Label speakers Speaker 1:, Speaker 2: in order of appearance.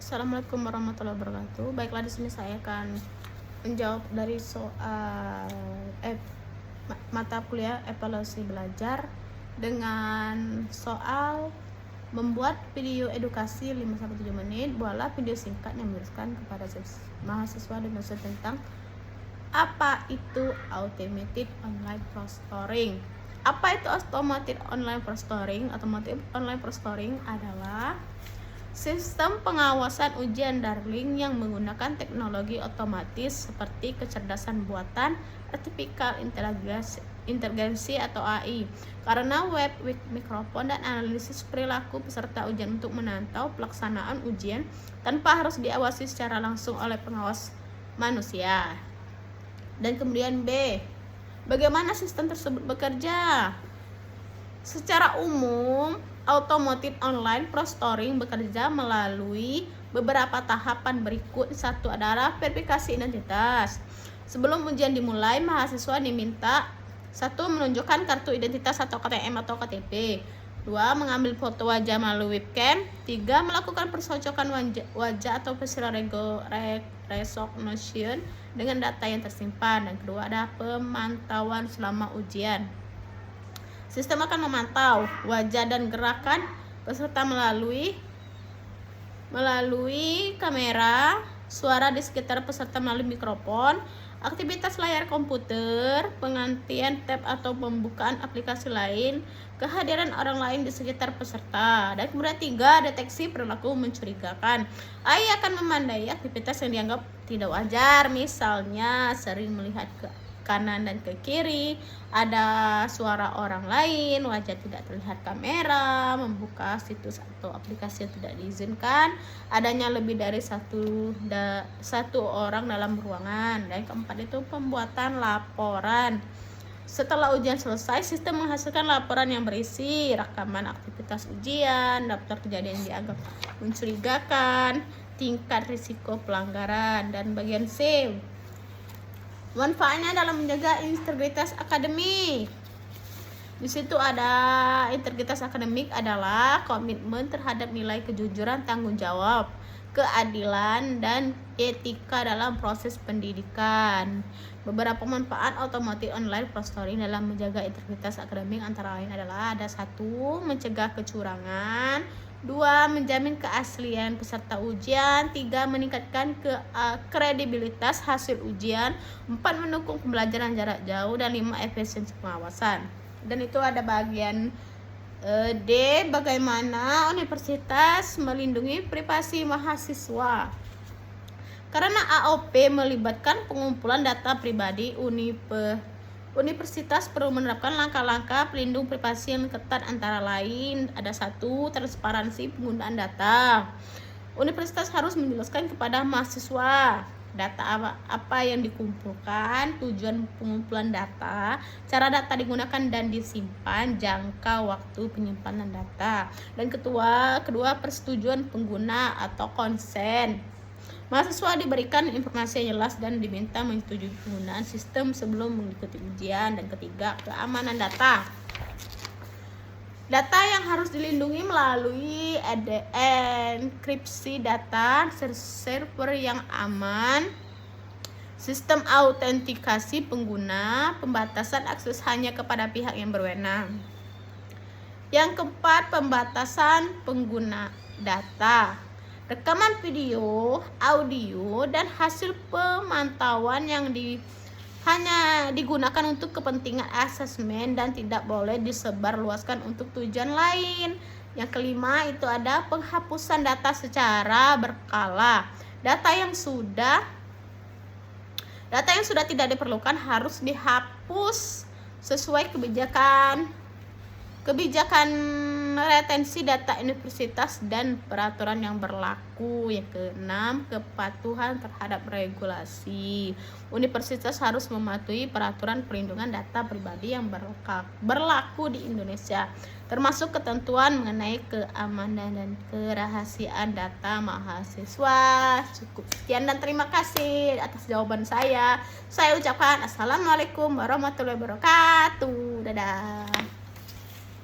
Speaker 1: Assalamualaikum warahmatullahi wabarakatuh. Baiklah, di sini saya akan menjawab dari soal mata kuliah evaluasi belajar dengan soal membuat video edukasi 5-7 menit. Buatlah video singkat yang menjelaskan kepada mahasiswa dan dosen tentang apa itu automated online prostoring. Apa itu automated online prostoring? Automated online prostoring adalah sistem pengawasan ujian daring yang menggunakan teknologi otomatis seperti kecerdasan buatan, artificial intelligence atau AI, karena web, mikrofon, dan analisis perilaku peserta ujian untuk memantau pelaksanaan ujian tanpa harus diawasi secara langsung oleh pengawas manusia. Dan kemudian B, bagaimana sistem tersebut bekerja? Secara umum, automated online prostoring bekerja melalui beberapa tahapan berikut. Satu adalah verifikasi identitas. Sebelum ujian dimulai, mahasiswa diminta: 1. Menunjukkan kartu identitas atau KTM atau KTP. 2. Mengambil foto wajah melalui webcam. 3. Melakukan percocokan wajah atau facial recognition dengan data yang tersimpan. Dan kedua ada pemantauan selama ujian. Sistem akan memantau wajah dan gerakan peserta melalui kamera, suara di sekitar peserta melalui mikrofon, aktivitas layar komputer, pengantian tab atau pembukaan aplikasi lain, kehadiran orang lain di sekitar peserta. Dan kemudian 3, deteksi perilaku mencurigakan. AI akan memandai aktivitas yang dianggap tidak wajar, misalnya sering melihat ke kanan dan ke kiri, ada suara orang lain, wajah tidak terlihat kamera, membuka situs atau aplikasi yang tidak diizinkan, adanya lebih dari satu orang dalam ruangan. Dan keempat itu pembuatan laporan. Setelah ujian selesai, sistem menghasilkan laporan yang berisi rekaman aktivitas ujian, daftar kejadian yang dianggap mencurigakan, tingkat risiko pelanggaran. Dan bagian C, manfaatnya dalam menjaga integritas akademik. Di situ ada integritas akademik adalah komitmen terhadap nilai kejujuran, tanggung jawab, keadilan, dan etika dalam proses pendidikan. Beberapa manfaat automated online prostoring dalam menjaga integritas akademik antara lain adalah: ada 1. Mencegah kecurangan. 2. Menjamin keaslian peserta ujian. 3. Meningkatkan kredibilitas hasil ujian. 4. Mendukung pembelajaran jarak jauh. Dan 5. Efisiensi pengawasan. Dan itu ada bagian D, bagaimana universitas melindungi privasi mahasiswa. Karena AOP melibatkan pengumpulan data pribadi, universitas perlu menerapkan langkah-langkah pelindung privasi yang ketat, antara lain ada 1. Transparansi penggunaan data. Universitas harus menjelaskan kepada mahasiswa data apa yang dikumpulkan, tujuan pengumpulan data, cara data digunakan dan disimpan, jangka waktu penyimpanan data. Dan kedua, persetujuan pengguna atau konsen. Mahasiswa diberikan informasi yang jelas dan diminta menyetujui penggunaan sistem sebelum mengikuti ujian. Dan ketiga, keamanan data. Data yang harus dilindungi melalui enkripsi data, server yang aman, sistem autentikasi pengguna, pembatasan akses hanya kepada pihak yang berwenang. Yang keempat, pembatasan pengguna data. Rekaman video, audio, dan hasil pemantauan yang hanya digunakan untuk kepentingan asesmen dan tidak boleh disebarluaskan untuk tujuan lain. Yang kelima itu ada penghapusan data secara berkala. Data yang sudah tidak diperlukan harus dihapus sesuai kebijakan retensi data universitas dan peraturan yang berlaku. Yang keenam, kepatuhan terhadap regulasi. Universitas harus mematuhi peraturan perlindungan data pribadi yang berlaku di Indonesia, termasuk ketentuan mengenai keamanan dan kerahasiaan data mahasiswa. Cukup sekian dan terima kasih atas jawaban saya. Saya ucapkan assalamualaikum warahmatullahi wabarakatuh. Dadah.